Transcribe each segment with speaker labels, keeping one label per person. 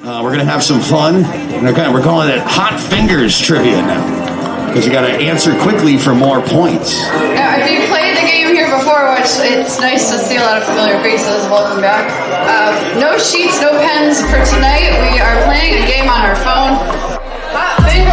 Speaker 1: We're going to have some fun. We're calling it Hot Fingers Trivia now, because you got to answer quickly for more points.
Speaker 2: Now, if you played the game here before, which it's nice to see a lot of familiar faces, welcome back. No sheets, no pens for tonight. We are playing a game on our phone. Hot Fingers!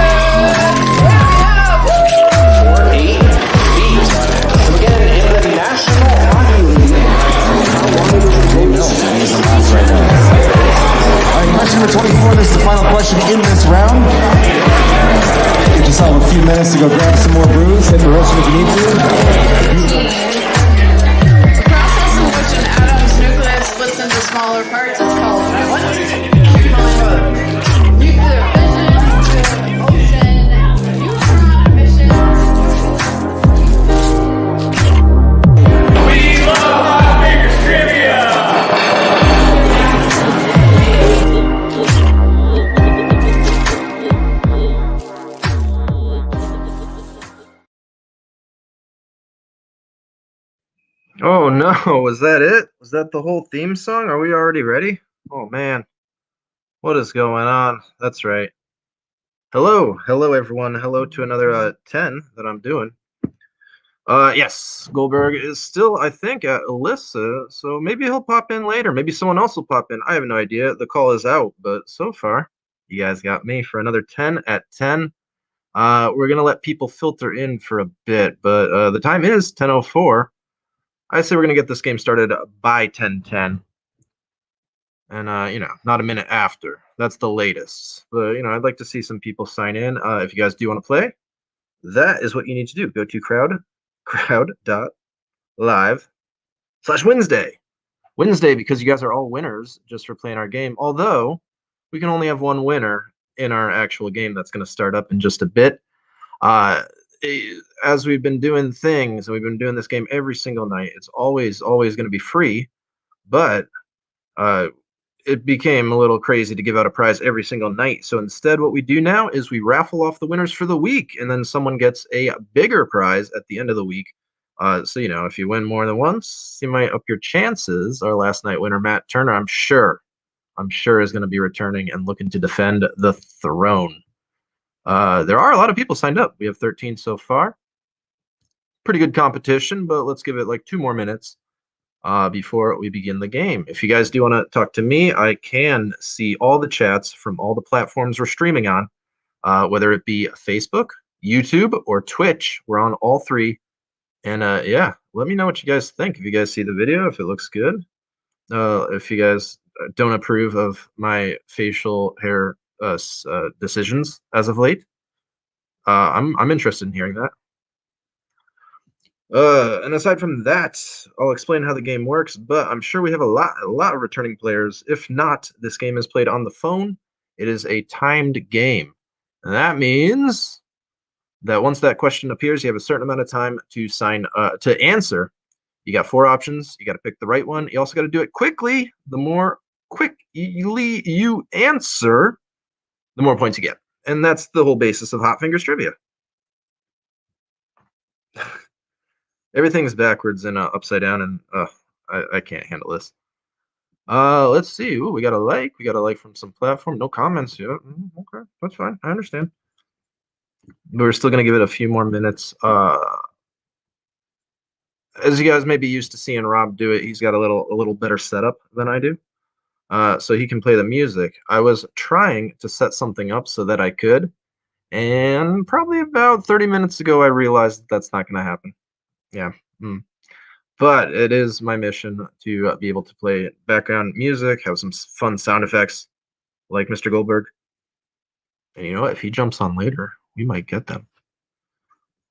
Speaker 3: Question number 24, this is the final question in this round. Give yourself a few minutes to go grab some more brews, hit the roast if you need to.
Speaker 2: The process in which an atom's nucleus splits into smaller parts is called what? Nuclear fission, neutron fission.
Speaker 4: We love Hot Fingers Trivia!
Speaker 5: Oh no, was that it? Was that the whole theme song? Are we already ready? Oh man, what is going on? That's right. Hello everyone. Hello to another 10 that I'm doing. Yes, Goldberg is still, I think, at Alyssa, so maybe he'll pop in later. Maybe someone else will pop in. I have no idea. The call is out, but so far, you guys got me for another 10 at 10. We're gonna let people filter in for a bit, but the time is 10:04. I say we're going to get this game started by 10:10. And, not a minute after. That's the latest. But, I'd like to see some people sign in. If you guys do want to play, that is what you need to do. Go to crowd.live/Wednesday. Wednesday, because you guys are all winners just for playing our game. Although, we can only have one winner in our actual game that's going to start up in just a bit. As we've been doing things, and we've been doing this game every single night, it's always going to be free, but it became a little crazy to give out a prize every single night. So instead, what we do now is we raffle off the winners for the week, and then someone gets a bigger prize at the end of the week. So, if you win more than once, you might up your chances. Our last night winner, Matt Turner, I'm sure is going to be returning and looking to defend the throne. There are a lot of people signed up. We have 13 so far. Pretty good competition, but let's give it like 2 more minutes before we begin the game. If you guys do want to talk to me, I can see all the chats from all the platforms we're streaming on, whether it be Facebook, YouTube, or Twitch. We're on all 3. And yeah, let me know what you guys think. If you guys see the video, if it looks good. If you guys don't approve of my facial hair decisions as of late, I'm interested in hearing that. And aside from that, I'll explain how the game works, but I'm sure we have a lot of returning players. If not, this game is played on the phone. It is a timed game. And that means that once that question appears, you have a certain amount of time to answer. You got 4 options. You got to pick the right one. You also got to do it quickly. The more quickly you answer, the more points you get. And that's the whole basis of Hot Fingers Trivia. Everything's backwards and upside down, and I can't handle this. Let's see. Ooh, we got a like. We got a like from some platform. No comments yet. Okay, that's fine. I understand. But we're still going to give it a few more minutes. As you guys may be used to seeing Rob do it, he's got a little better setup than I do. So he can play the music. I was trying to set something up so that I could, and probably about 30 minutes ago, I realized that's not going to happen. Yeah. But it is my mission to be able to play background music, have some fun sound effects like Mr. Goldberg. And you know what? If he jumps on later, we might get them.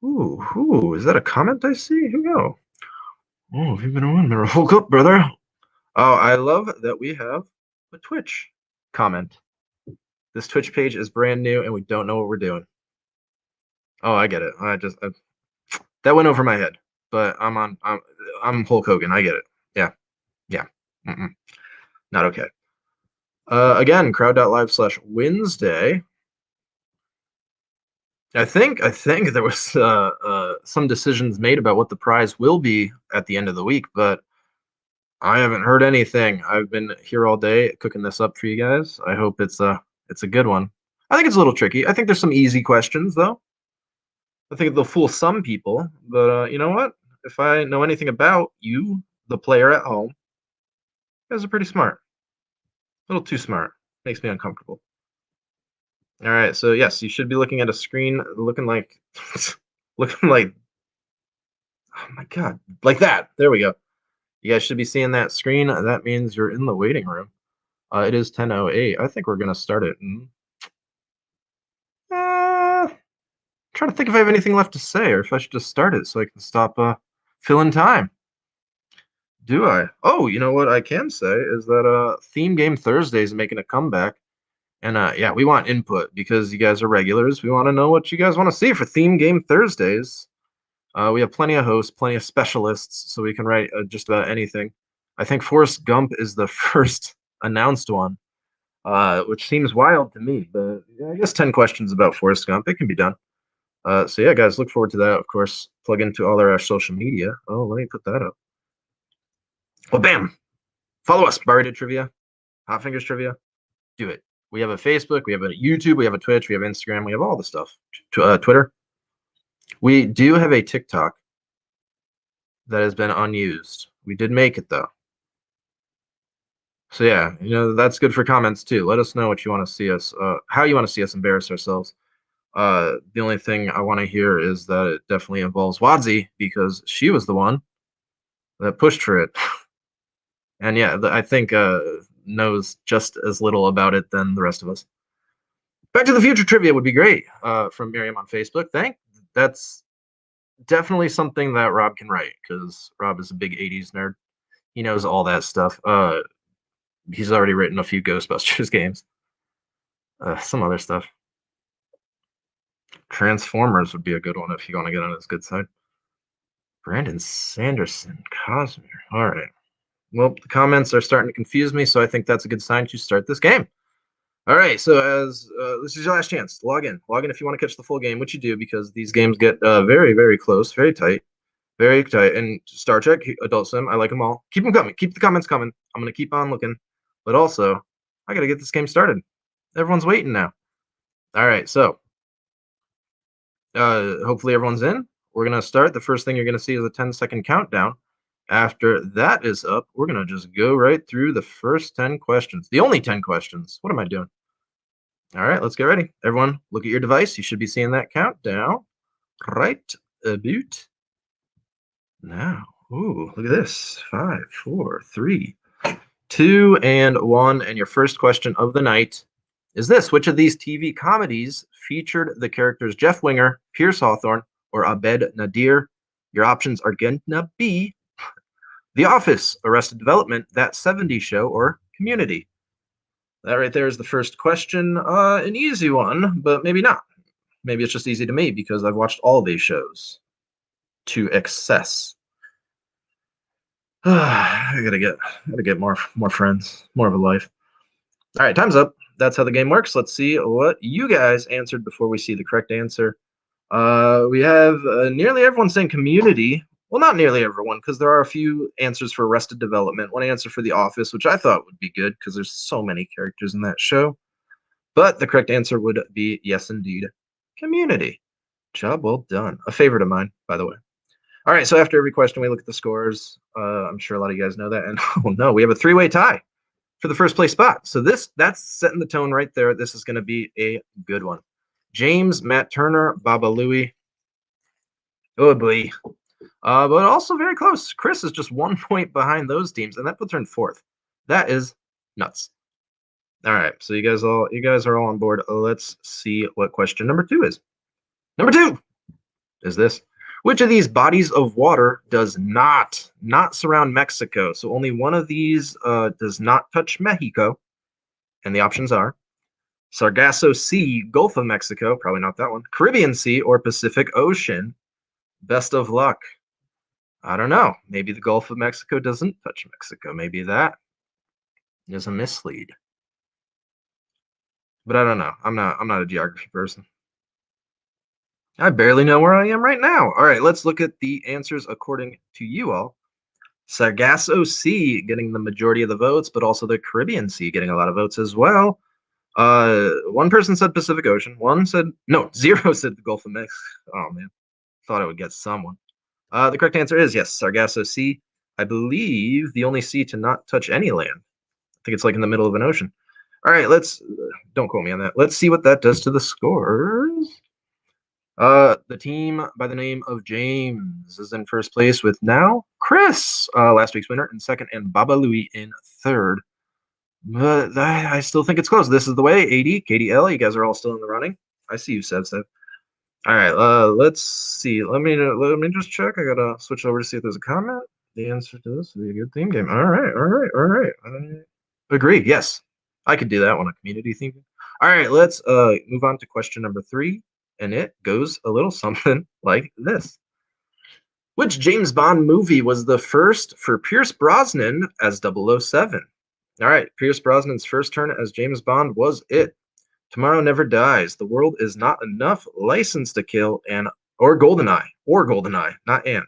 Speaker 5: Ooh, is that a comment I see? Here we go. Oh, have you been on? Hold up, brother. Oh, I love that we have a Twitch comment. This Twitch page is brand new, and we don't know what we're doing. Oh, I get it. That went over my head. But I'm Hulk Hogan. I get it. Yeah. Not okay. Again, crowd.live/Wednesday. I think there was some decisions made about what the prize will be at the end of the week, but I haven't heard anything. I've been here all day cooking this up for you guys. I hope it's a good one. I think it's a little tricky. I think there's some easy questions though. I think they'll fool some people, but you know what? If I know anything about you, the player at home, you guys are pretty smart. A little too smart. Makes me uncomfortable. All right, so yes, you should be looking at a screen looking like looking like oh my god, like that. There we go. You guys should be seeing that screen. That means you're in the waiting room. It is 10:08. I think we're gonna start it. Trying to think if I have anything left to say, or if I should just start it so I can stop filling time. Do I? Oh, you know what I can say is that Theme Game Thursday is making a comeback, and yeah, we want input because you guys are regulars. We want to know what you guys want to see for Theme Game Thursdays. We have plenty of hosts, plenty of specialists, so we can write just about anything. I think Forrest Gump is the first announced one, which seems wild to me, but yeah, I guess 10 questions about Forrest Gump, it can be done. So yeah, guys, look forward to that. Of course, plug into all our social media. Oh, let me put that up. Well, bam! Follow us, Barry Trivia, Hot Fingers Trivia. Do it. We have a Facebook, we have a YouTube, we have a Twitch, we have Instagram, we have all the stuff. Twitter. We do have a TikTok that has been unused. We did make it though. So yeah, that's good for comments too. Let us know what you want to see us, how you want to see us embarrass ourselves. The only thing I want to hear is that it definitely involves Wadsy because she was the one that pushed for it. And yeah, I think knows just as little about it than the rest of us. Back to the Future trivia would be great from Miriam on Facebook. That's definitely something that Rob can write because Rob is a big 80s nerd. He knows all that stuff. He's already written a few Ghostbusters games. Some other stuff. Transformers would be a good one if you want to get on his good side. Brandon Sanderson, Cosmere. All right. Well, the comments are starting to confuse me, so I think that's a good sign to start this game. All right, so as this is your last chance, log in. Log in if you want to catch the full game, which you do because these games get very, very close, very tight. And Star Trek, Adult Sim, I like them all. Keep them coming. Keep the comments coming. I'm going to keep on looking. But also, I got to get this game started. Everyone's waiting now. All right, so hopefully everyone's in. We're going to start. The first thing you're going to see is a 10-second countdown. After that is up, we're going to just go right through the first 10 questions. The only 10 questions. What am I doing? All right, let's get ready. Everyone, look at your device. You should be seeing that countdown right about now. Ooh, look at this. 5, 4, 3, 2, and 1. And your first question of the night is this. Which of these TV comedies featured the characters Jeff Winger, Pierce Hawthorne, or Abed Nadir? Your options are going to be The Office, Arrested Development, That 70s Show, or Community. That right there is the first question. An easy one, but maybe not. Maybe it's just easy to me because I've watched all these shows to excess. I gotta get more friends, more of a life. All right, time's up. That's how the game works. Let's see what you guys answered before we see the correct answer. We have nearly everyone saying Community. Well, not nearly everyone, because there are a few answers for Arrested Development, one answer for The Office, which I thought would be good because there's so many characters in that show. But the correct answer would be yes, indeed, Community. Job well done. A favorite of mine, by the way. All right, so after every question, we look at the scores. I'm sure a lot of you guys know that. And oh no, we have a three-way tie for the first place spot. So that's setting the tone right there. This is going to be a good one. James, Matt Turner, Baba Louie. Oh boy. But also very close. Chris is just 1 point behind those teams, and that puts her in fourth. That is nuts. All right, so you guys are all on board. Let's see what question number 2 is. Number 2 is this. Which of these bodies of water does not surround Mexico? So only one of these does not touch Mexico. And the options are Sargasso Sea, Gulf of Mexico, probably not that one, Caribbean Sea, or Pacific Ocean. Best of luck. I don't know. Maybe the Gulf of Mexico doesn't touch Mexico. Maybe that is a mislead. But I don't know. I'm not a geography person. I barely know where I am right now. All right, let's look at the answers according to you all. Sargasso Sea getting the majority of the votes, but also the Caribbean Sea getting a lot of votes as well. One person said Pacific Ocean. One said no. 0 said the Gulf of Mexico. Oh man, thought I would get someone. The correct answer is yes, Sargasso Sea. I believe the only sea to not touch any land. I think it's like in the middle of an ocean. All right, let's don't quote me on that. Let's see what that does to the scores. The team by the name of James is in first place with now Chris, last week's winner, in second, and Baba Louie in third. But I still think it's close. This is the way. AD, KDL, you guys are all still in the running. I see you, Sev. All right, let's see. Let me just check. I gotta switch over to see if there's a comment. The answer to this would be a good theme game. All right. I agree. Yes, I could do that one. A community theme. All right, let's move on to question number 3, and it goes a little something like this. Which James Bond movie was the first for Pierce Brosnan as 007? All right, Pierce Brosnan's first turn as James Bond was it. Tomorrow Never Dies, The World Is Not Enough, License to Kill, or GoldenEye, not and.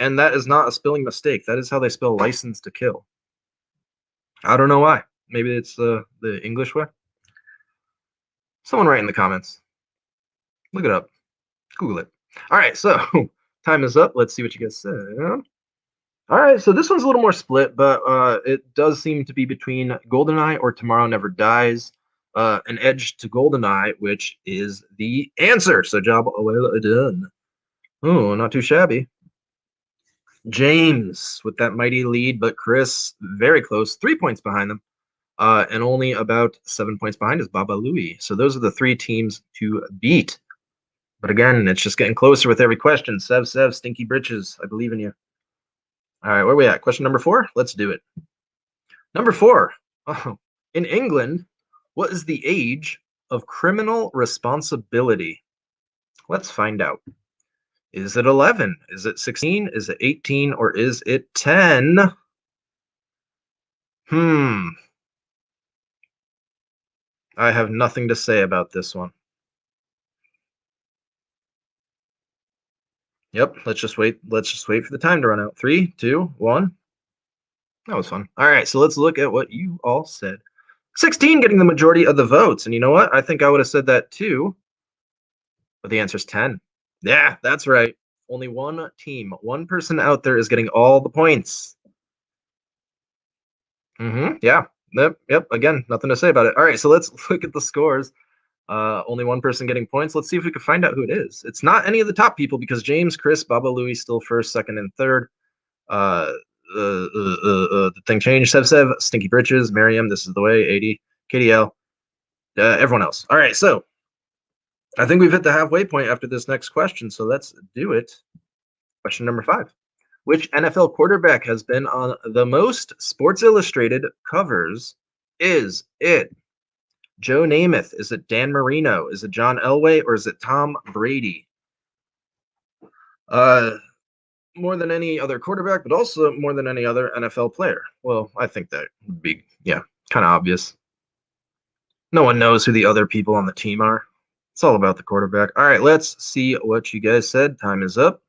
Speaker 5: And that is not a spelling mistake. That is how they spell License to Kill. I don't know why. Maybe it's the English way. Someone write in the comments. Look it up. Google it. All right, so time is up. Let's see what you guys said. All right, so this one's a little more split, but it does seem to be between GoldenEye or Tomorrow Never Dies. An edge to GoldenEye, which is the answer. So job well done. Oh, not too shabby. James with that mighty lead, but Chris very close, 3 points behind them, and only about 7 points behind is Baba Louie. So those are the 3 teams to beat. But again, it's just getting closer with every question. Sev, Stinky Britches, I believe in you. All right, where are we at? Question number 4? Let's do it. Number 4. Oh, in England, what is the age of criminal responsibility? Let's find out. Is it 11? Is it 16? Is it 18? Or is it 10? I have nothing to say about this one. Yep, let's just wait. Let's just wait for the time to run out. 3, 2, 1. That was fun. All right, so let's look at what you all said. 16 getting the majority of the votes. And you know what? I think I would have said that too. But the answer is 10. Yeah, that's right. Only one team, one person out there is getting all the points. Yeah. Yep. Again, nothing to say about it. All right, so let's look at the scores. Only one person getting points. Let's see if we can find out who it is. It's not any of the top people because James, Chris, Baba Louie still first, second, and third. The thing changed. Sev, Stinky Britches, Miriam, This Is the Way, 80, KDL, everyone else. All right, so I think we've hit the halfway point after this next question, so let's do it. Question number 5. Which NFL quarterback has been on the most Sports Illustrated covers? Is it Joe Namath? Is it Dan Marino? Is it John Elway? Or is it Tom Brady? More than any other quarterback, but also more than any other NFL player. Well, I think that would be, kind of obvious. No one knows who the other people on the team are. It's all about the quarterback. All right, let's see what you guys said. Time is up.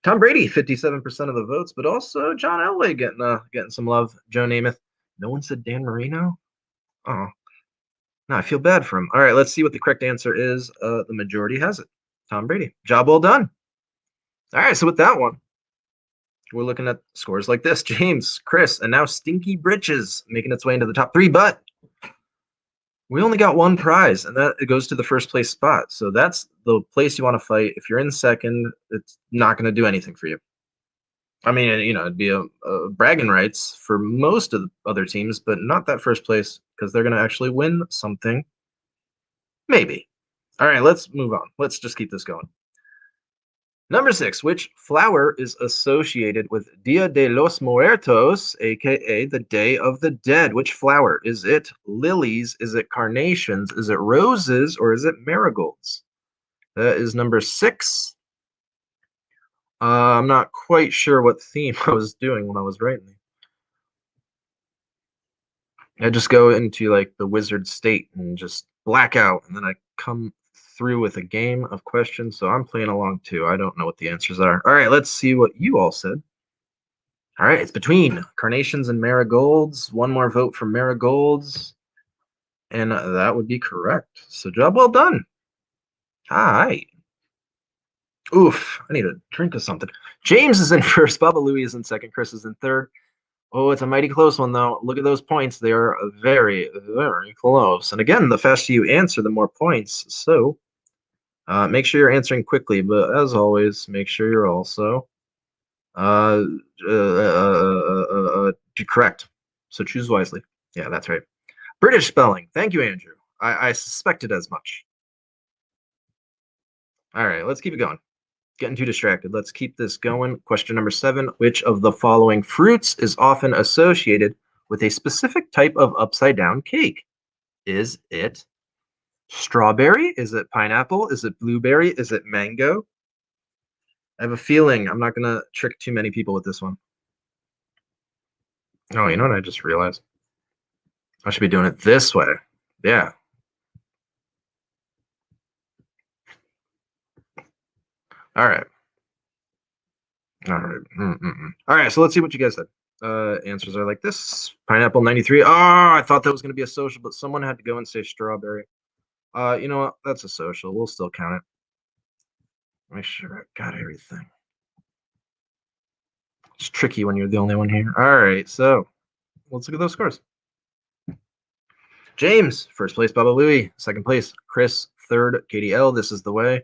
Speaker 5: Tom Brady, 57% of the votes, but also John Elway getting some love. Joe Namath. No one said Dan Marino? Oh, no, I feel bad for him. All right, let's see what the correct answer is. The majority has it. Tom Brady. Job well done. All right, so with that one, we're looking at scores like this. James, Chris, and now Stinky Britches making its way into the top 3, but we only got one prize, and that it goes to the first place spot. So that's the place you want to fight. If you're in second, it's not going to do anything for you. I mean, it'd be a bragging rights for most of the other teams, but not that first place because they're going to actually win something. Maybe. All right, let's move on. Let's just keep this going. Number 6, which flower is associated with Dia de los Muertos, aka the Day of the Dead? Which flower? Is it lilies? Is it carnations? Is it roses? Or is it marigolds? That is number 6. I'm not quite sure what theme I was doing when I was writing. I just go into like the wizard state and just black out, and then I come through with a game of questions, so I'm playing along too. I don't know what the answers are. All right, let's see what you all said. All right, it's between carnations and marigolds. One more vote for marigolds, and that would be correct. So job well done. All right. Oof, I need a drink of something. James is in first, Baba Louie is in second, Chris is in third. Oh, it's a mighty close one, though. Look at those points. They are very, very close. And again, the faster you answer, the more points. So make sure you're answering quickly. But as always, make sure you're also correct. So choose wisely. Yeah, that's right. British spelling. Thank you, Andrew. I suspected as much. All right, let's keep it going. Getting too distracted. Let's keep this going. Question number 7. Which of the following fruits is often associated with a specific type of upside down cake? Is it strawberry? Is it pineapple? Is it blueberry? Is it mango? I have a feeling I'm not going to trick too many people with this one. Oh, you know what I just realized? I should be doing it this way. Yeah. All right. All right. All right. So let's see what you guys said. Answers are like this. Pineapple 93. Oh, I thought that was going to be a social, but someone had to go and say strawberry. You know what? That's a social. We'll still count it. Make sure I got everything. It's tricky when you're the only one here. All right. So let's look at those scores. James, first place, Baba Louie. Second place, Chris. Third, Katie L. This is the way.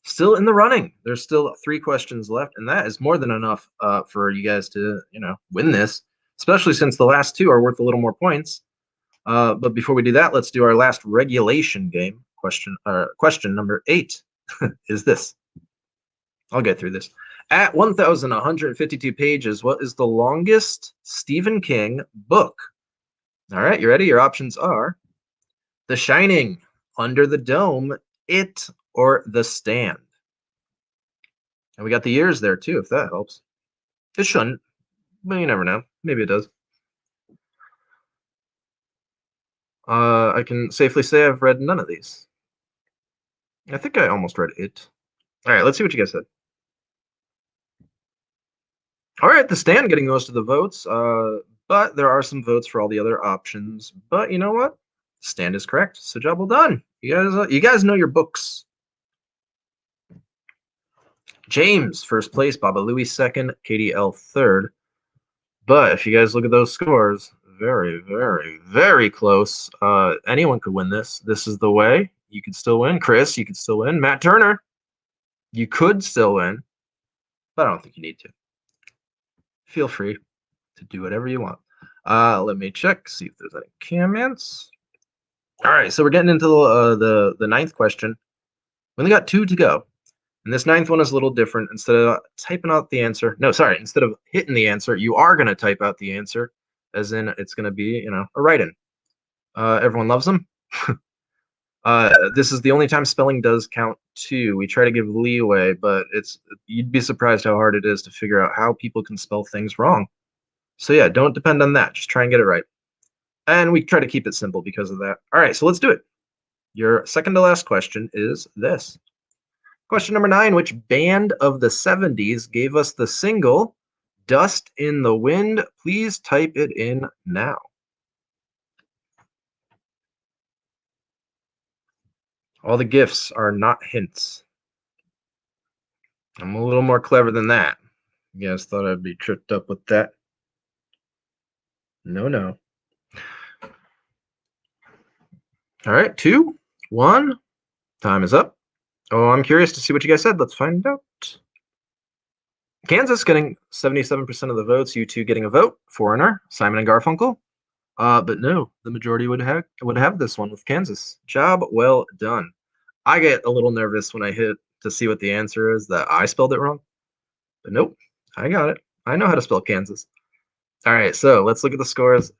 Speaker 5: Still in the running. There's still 3 questions left, and that is more than enough for you guys to, win this, especially since the last 2 are worth a little more points. But before we do that, let's do our last regulation game. Question number 8 is this. I'll get through this. At 1,152 pages, what is the longest Stephen King book? All right, you ready? Your options are The Shining, Under the Dome, It, or The Stand. And we got the years there too, if that helps. It shouldn't, but you never know. Maybe it does. I can safely say I've read none of these. I think I almost read It. All right, let's see what you guys said. All right, The Stand getting most of the votes, but there are some votes for all the other options. But you know what? Stand is correct, so job well done. You guys know your books. James, first place, Baba Louie second, Katie L third. But if you guys look at those scores, very, very, very close. Anyone could win this. This is the way. You could still win. Chris, you could still win. Matt Turner, you could still win, but I don't think you need to. Feel free to do whatever you want. Let me check, see if there's any comments. All right, so we're getting into the 9th question. We only got 2 to go. And this 9th one is a little different. Instead of typing out the answer, instead of hitting the answer, you are going to type out the answer, as in it's going to be, a write-in. Everyone loves them. This is the only time spelling does count too. We try to give leeway, but you'd be surprised how hard it is to figure out how people can spell things wrong. So yeah, don't depend on that. Just try and get it right. And we try to keep it simple because of that. All right, so let's do it. Your second to last question is this. Question number 9, which band of the 70s gave us the single Dust in the Wind? Please type it in now. All the gifts are not hints. I'm a little more clever than that. You guys thought I'd be tripped up with that? No. All right, 2, 1. Time is up. Oh, I'm curious to see what you guys said. Let's find out. Kansas getting 77% of the votes. You 2 getting a vote. Foreigner, Simon and Garfunkel. But no, the majority would have this one with Kansas. Job well done. I get a little nervous when I hit to see what the answer is, that I spelled it wrong. But nope, I got it. I know how to spell Kansas. All right, so let's look at the scores.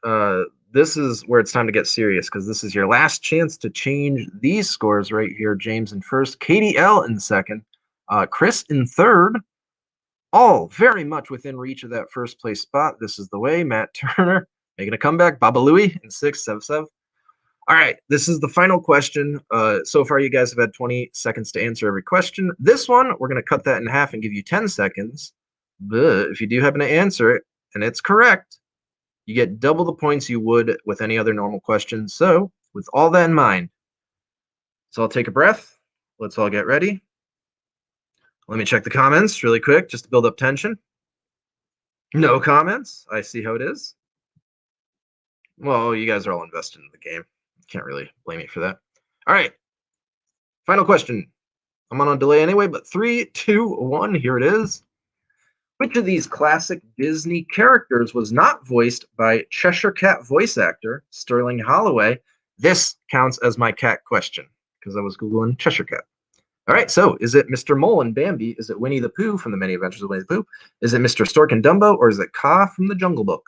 Speaker 5: This is where it's time to get serious, because this is your last chance to change these scores right here. James in first, Katie L in second, Chris in third, all very much within reach of that first place spot. This is the way. Matt Turner making a comeback. Baba Louie in sixth, Sev. All right, this is the final question. So far, you guys have had 20 seconds to answer every question. This one, we're going to cut that in half and give you 10 seconds. But if you do happen to answer it and it's correct, you get double the points you would with any other normal question. So, with all that in mind, so I'll take a breath. Let's all get ready. Let me check the comments really quick just to build up tension. No comments. I see how it is. Well, you guys are all invested in the game. Can't really blame you for that. All right. Final question. I'm on a delay anyway, but 3, 2, 1, here it is. Which of these classic Disney characters was not voiced by Cheshire Cat voice actor Sterling Holloway? This counts as my cat question because I was Googling Cheshire Cat. All right, so is it Mr. Mole and Bambi? Is it Winnie the Pooh from the Many Adventures of Winnie the Pooh? Is it Mr. Stork and Dumbo? Or is it Kaa from the Jungle Book?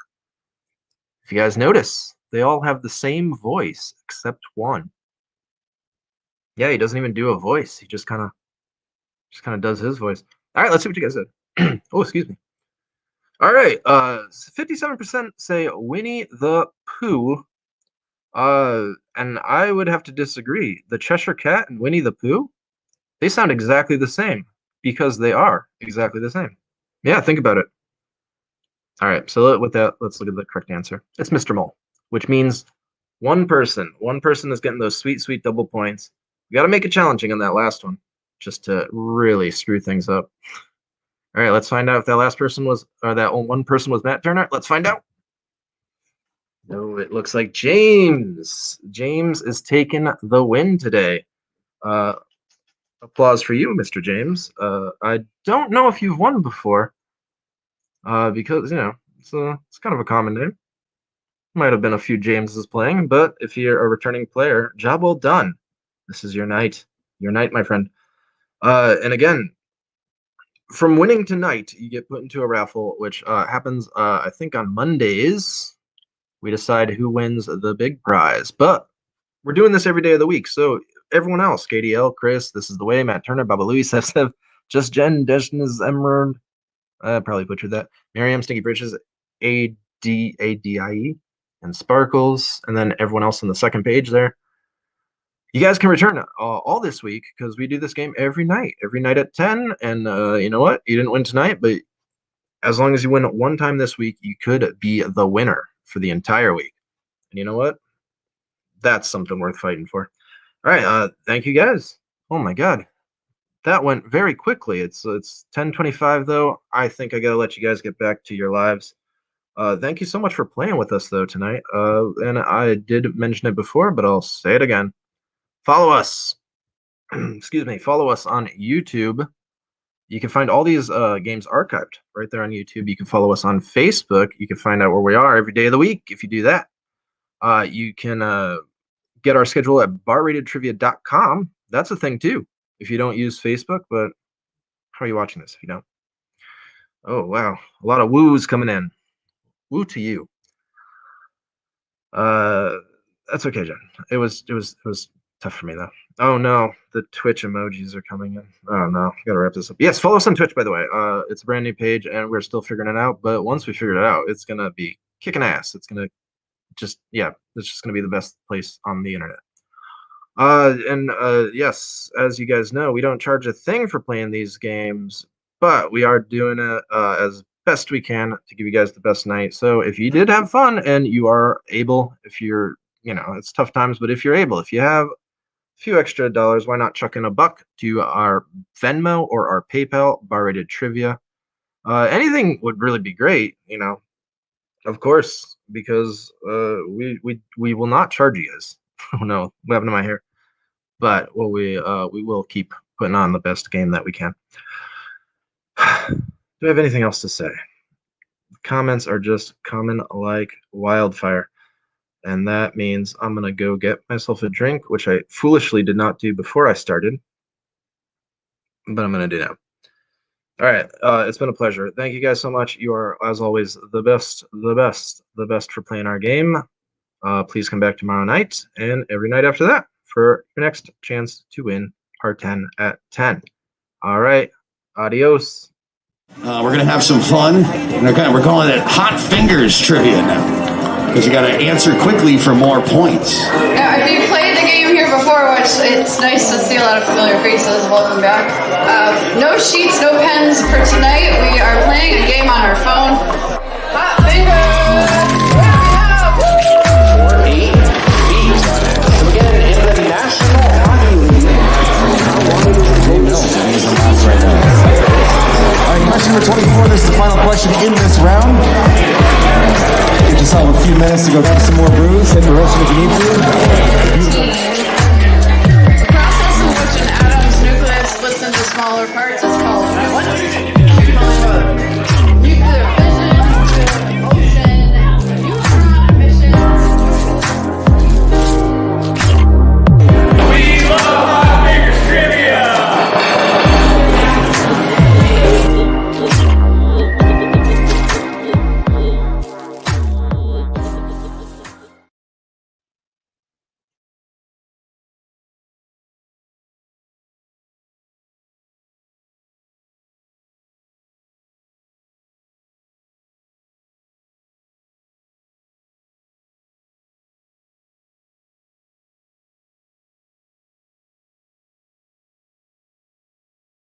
Speaker 5: If you guys notice, they all have the same voice except one. Yeah, he doesn't even do a voice. He just kind of does his voice. All right, let's see what you guys said. Oh, excuse me. All right, 57% say Winnie the Pooh. And I would have to disagree. The Cheshire Cat and Winnie the Pooh, they sound exactly the same because they are exactly the same. Yeah, think about it. All right, so with that, let's look at the correct answer. It's Mr. Mole, which means one person is getting those sweet, sweet double points. We got to make it challenging on that last one just to really screw things up. All right, let's find out if that last person was, or that one person was Matt Turner. Let's find out. No, it looks like James. James is taking the win today. Applause for you, Mr. James. I don't know if you've won before, because, you know, it's kind of a common name. Might have been a few Jameses playing, but if you're a returning player, job well done. This is your night. Your night, my friend. And again, from winning tonight, you get put into a raffle, which happens, I think, on Mondays. We decide who wins the big prize. But we're doing this every day of the week, so everyone else, KDL, Chris, This Is the Way, Matt Turner, Baba Louie, Sef, Just Jen, Deshnes, Emerald, I probably butchered that, Miriam, Stinky Bridges, ADIE, and Sparkles, and then everyone else on the second page there. You guys can return all this week because we do this game every night at 10. And you know what? You didn't win tonight, but as long as you win one time this week, you could be the winner for the entire week. And you know what? That's something worth fighting for. All right. Thank you guys. Oh my God. That went very quickly. It's 10:25 though. I think I got to let you guys get back to your lives. Thank you so much for playing with us though tonight. And I did mention it before, but I'll say it again. Follow us. Excuse me. Follow us on YouTube. You can find all these games archived right there on YouTube. You can follow us on Facebook. You can find out where we are every day of the week if you do that. You can get our schedule at barratedtrivia.com. That's a thing too. If you don't use Facebook, but how are you watching this if you don't? Oh, wow. A lot of woos coming in. Woo to you. That's okay, Jen. It was tough for me though. Oh no, the Twitch emojis are coming in. Oh no, gotta wrap this up. Yes, follow us on Twitch, by the way. It's a brand new page and we're still figuring it out, but once we figure it out, it's gonna be kicking ass. It's gonna it's just gonna be the best place on the internet. Yes, as you guys know, we don't charge a thing for playing these games, but we are doing it as best we can to give you guys the best night. So if you did have fun and you are able, if you're, you know, it's tough times, but if you're able, if you have a few extra dollars, why not chuck in a buck to our Venmo or our PayPal, Bar Rated Trivia? Anything would really be great, you know, of course, because we will not charge you guys. Oh no, what happened to my hair? But well, we will keep putting on the best game that we can. Do I have anything else to say? Comments are just coming like wildfire. And that means I'm going to go get myself a drink, which I foolishly did not do before I started. But I'm going to do now. All right. It's been a pleasure. Thank you guys so much. You are, as always, the best for playing our game. Please come back tomorrow night and every night after that for your next chance to win Part 10 at 10. All right. Adios.
Speaker 1: We're going to have some fun. We're calling it Hot Fingers Trivia now because you got to answer quickly for more points.
Speaker 2: Yeah. If you played the game here before, which it's nice to see a lot of familiar faces, welcome back. No sheets, no pens for tonight. We are playing a game on our phone. Hot fingers!
Speaker 6: For 8 feet. So again, in the National Hockey League, how long is the game?
Speaker 3: I think it's the last right now. All right, question number 24. This is the final question in this round. Get yourself a few minutes to go grab some more brews. Hit the roasting if you need to.
Speaker 2: The process in which an atom's nucleus splits into smaller parts